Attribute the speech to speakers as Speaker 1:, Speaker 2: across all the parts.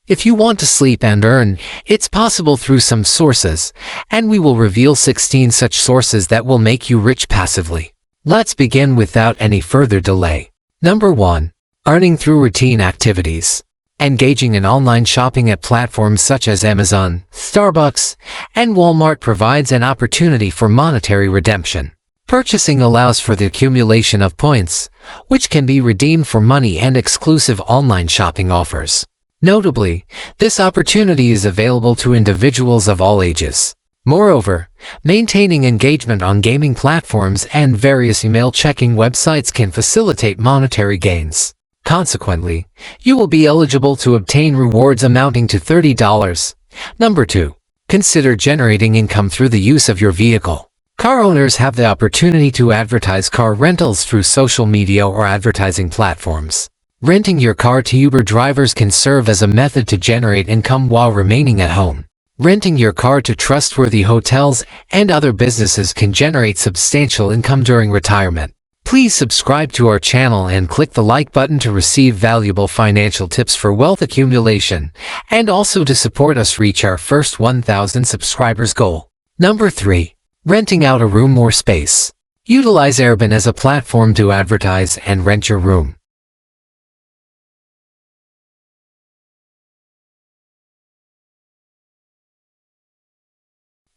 Speaker 1: If you want to sleep and earn, it's possible through some sources, and we will reveal 16 such sources that will make you rich passively. Let's begin without any further delay. Number 1. Earning through routine activities. Engaging in online shopping at platforms such as Amazon, Starbucks, and Walmart provides an opportunity for monetary redemption. Purchasing allows for the accumulation of points, which can be redeemed for money and exclusive online shopping offers. Notably, this opportunity is available to individuals of all ages. Moreover, maintaining engagement on gaming platforms and various email checking websites can facilitate monetary gains. Consequently, you will be eligible to obtain rewards amounting to $30. Number 2. Consider generating income through the use of your vehicle. Car owners have the opportunity to advertise car rentals through social media or advertising platforms. Renting your car to Uber drivers can serve as a method to generate income while remaining at home. Renting your car to trustworthy hotels and other businesses can generate substantial income during retirement. Please subscribe to our channel and click the like button to receive valuable financial tips for wealth accumulation, and also to support us reach our first 1,000 subscribers goal. Number 3. Renting out a room or space. Utilize Airbnb as a platform to advertise and rent your room.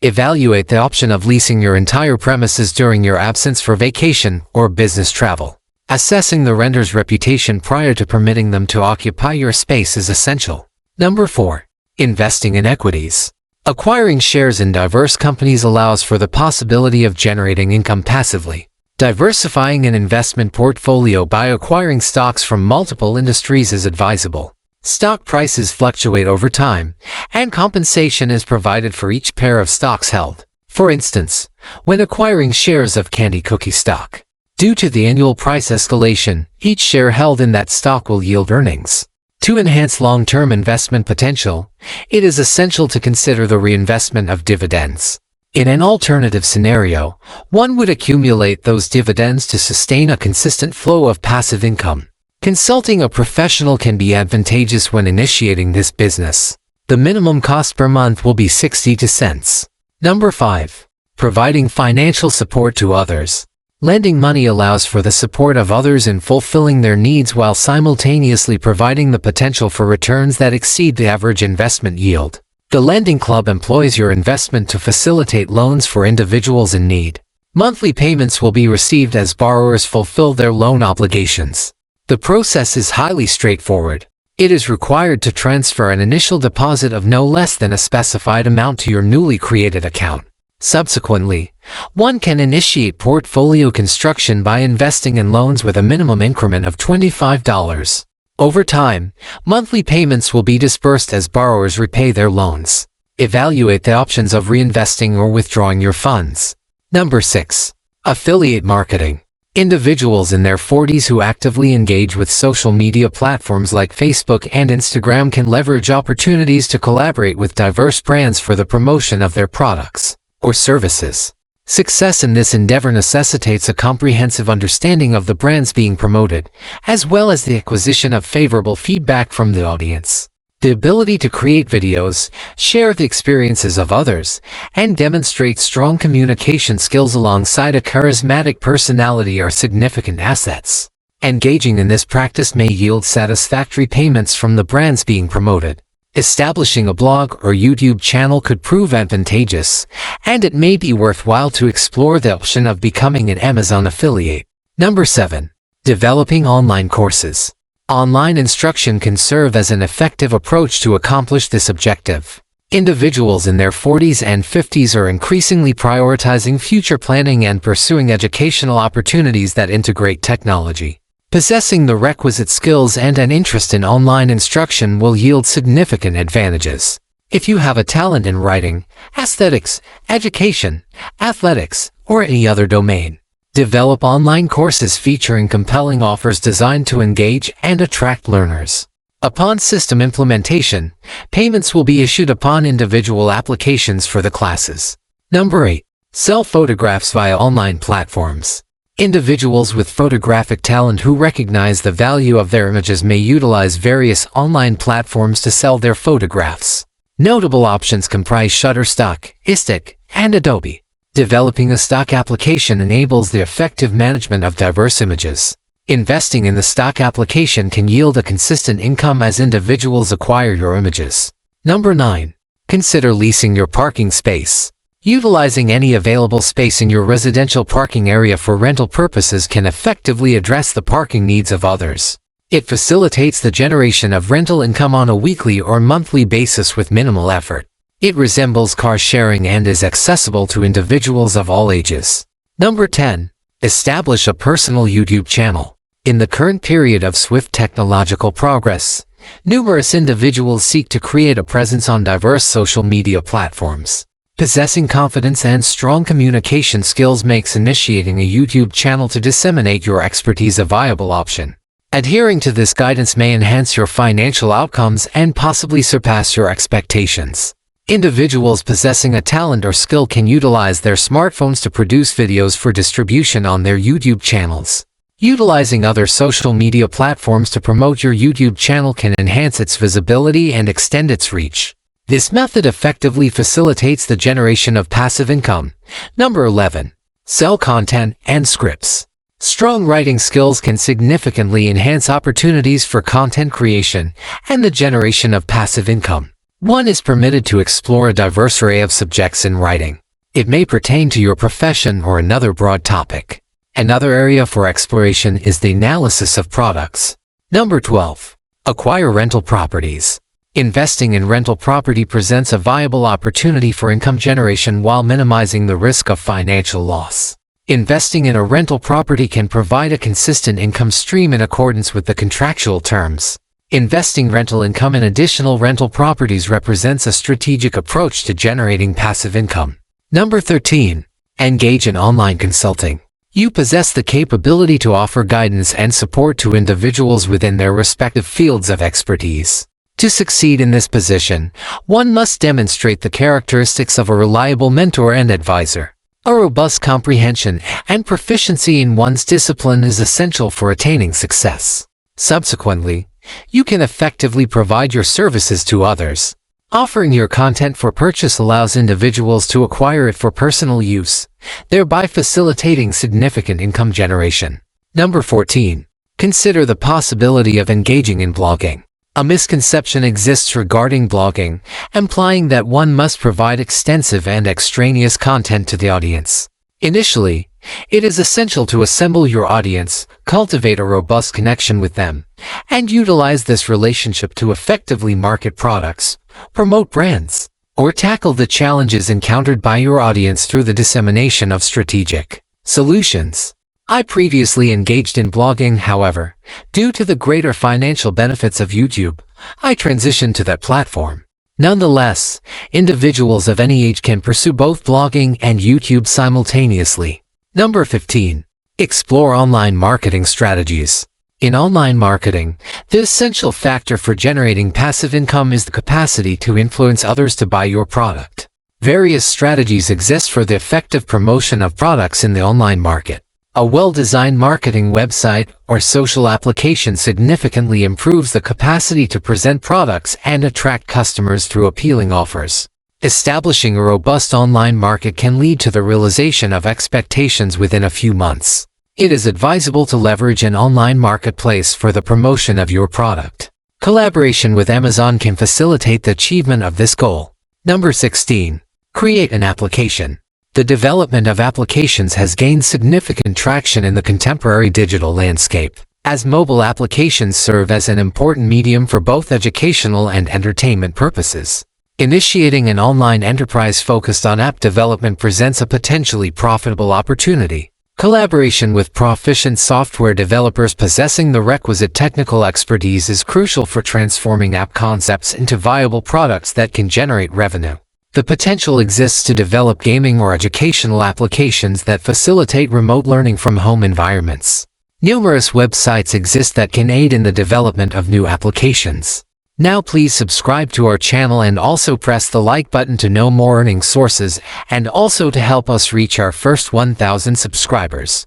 Speaker 1: Evaluate the option of leasing your entire premises during your absence for vacation or business travel. Assessing the renter's reputation prior to permitting them to occupy your space is essential. Number 4. Investing in equities. Acquiring shares in diverse companies allows for the possibility of generating income passively. Diversifying an investment portfolio by acquiring stocks from multiple industries is advisable. Stock prices fluctuate over time, and compensation is provided for each pair of stocks held. For instance, when acquiring shares of Candy Cookie stock, due to the annual price escalation, each share held in that stock will yield earnings. To enhance long-term investment potential, it is essential to consider the reinvestment of dividends. In an alternative scenario, one would accumulate those dividends to sustain a consistent flow of passive income. Consulting a professional can be advantageous when initiating this business. The minimum cost per month will be 60 cents. Number 5. Providing financial support to others. Lending money allows for the support of others in fulfilling their needs while simultaneously providing the potential for returns that exceed the average investment yield. The Lending Club employs your investment to facilitate loans for individuals in need. Monthly payments will be received as borrowers fulfill their loan obligations. The process is highly straightforward. It is required to transfer an initial deposit of no less than a specified amount to your newly created account. Subsequently, one can initiate portfolio construction by investing in loans with a minimum increment of $25. Over time, monthly payments will be dispersed as borrowers repay their loans. Evaluate the options of reinvesting or withdrawing your funds. Number 6. Affiliate marketing. Individuals in their 40s who actively engage with social media platforms like Facebook and Instagram can leverage opportunities to collaborate with diverse brands for the promotion of their products or services. Success in this endeavor necessitates a comprehensive understanding of the brands being promoted, as well as the acquisition of favorable feedback from the audience. The ability to create videos, share the experiences of others, and demonstrate strong communication skills alongside a charismatic personality are significant assets. Engaging in this practice may yield satisfactory payments from the brands being promoted. Establishing a blog or YouTube channel could prove advantageous, and it may be worthwhile to explore the option of becoming an Amazon affiliate. Number 7. Developing online courses. Online instruction can serve as an effective approach to accomplish this objective. Individuals in their 40s and 50s are increasingly prioritizing future planning and pursuing educational opportunities that integrate technology. Possessing the requisite skills and an interest in online instruction will yield significant advantages. If you have a talent in writing, aesthetics, education, athletics, or any other domain, develop online courses featuring compelling offers designed to engage and attract learners. Upon system implementation, payments will be issued upon individual applications for the classes. Number 8. Sell photographs via online platforms. Individuals with photographic talent who recognize the value of their images may utilize various online platforms to sell their photographs. Notable options comprise Shutterstock, iStock, and Adobe. Developing a stock application enables the effective management of diverse images. Investing in the stock application can yield a consistent income as individuals acquire your images. Number 9. Consider leasing your parking space. Utilizing any available space in your residential parking area for rental purposes can effectively address the parking needs of others. It facilitates the generation of rental income on a weekly or monthly basis with minimal effort. It resembles car sharing and is accessible to individuals of all ages. Number 10. Establish a personal YouTube channel. In the current period of swift technological progress, numerous individuals seek to create a presence on diverse social media platforms. Possessing confidence and strong communication skills makes initiating a YouTube channel to disseminate your expertise a viable option. Adhering to this guidance may enhance your financial outcomes and possibly surpass your expectations. Individuals possessing a talent or skill can utilize their smartphones to produce videos for distribution on their YouTube channels. Utilizing other social media platforms to promote your YouTube channel can enhance its visibility and extend its reach. This method effectively facilitates the generation of passive income. Number 11. Sell content and scripts. Strong writing skills can significantly enhance opportunities for content creation and the generation of passive income. One is permitted to explore a diverse array of subjects in writing. It may pertain to your profession or another broad topic. Another area for exploration is the analysis of products. Number 12. Acquire rental properties. Investing in rental property presents a viable opportunity for income generation while minimizing the risk of financial loss. Investing in a rental property can provide a consistent income stream in accordance with the contractual terms. Investing rental income in additional rental properties represents a strategic approach to generating passive income. Number 13. Engage in online consulting. You possess the capability to offer guidance and support to individuals within their respective fields of expertise. To succeed in this position, one must demonstrate the characteristics of a reliable mentor and advisor. A robust comprehension and proficiency in one's discipline is essential for attaining success. Subsequently, you can effectively provide your services to others. Offering your content for purchase allows individuals to acquire it for personal use, thereby facilitating significant income generation. Number 14. Consider the possibility of engaging in blogging. A misconception exists regarding blogging, implying that one must provide extensive and extraneous content to the audience. Initially, it is essential to assemble your audience, cultivate a robust connection with them, and utilize this relationship to effectively market products, promote brands, or tackle the challenges encountered by your audience through the dissemination of strategic solutions. I previously engaged in blogging, however, due to the greater financial benefits of YouTube, I transitioned to that platform. Nonetheless, individuals of any age can pursue both blogging and YouTube simultaneously. Number 15. Explore online marketing strategies. In online marketing, the essential factor for generating passive income is the capacity to influence others to buy your product. Various strategies exist for the effective promotion of products in the online market. A well-designed marketing website or social application significantly improves the capacity to present products and attract customers through appealing offers. Establishing a robust online market can lead to the realization of expectations within a few months. It is advisable to leverage an online marketplace for the promotion of your product. Collaboration with Amazon can facilitate the achievement of this goal. Number 16. Create an application. The development of applications has gained significant traction in the contemporary digital landscape, as mobile applications serve as an important medium for both educational and entertainment purposes. Initiating an online enterprise focused on app development presents a potentially profitable opportunity. Collaboration with proficient software developers possessing the requisite technical expertise is crucial for transforming app concepts into viable products that can generate revenue. The potential exists to develop gaming or educational applications that facilitate remote learning from home environments. Numerous websites exist that can aid in the development of new applications. Now please subscribe to our channel and also press the like button to know more earning sources and also to help us reach our first 1,000 subscribers.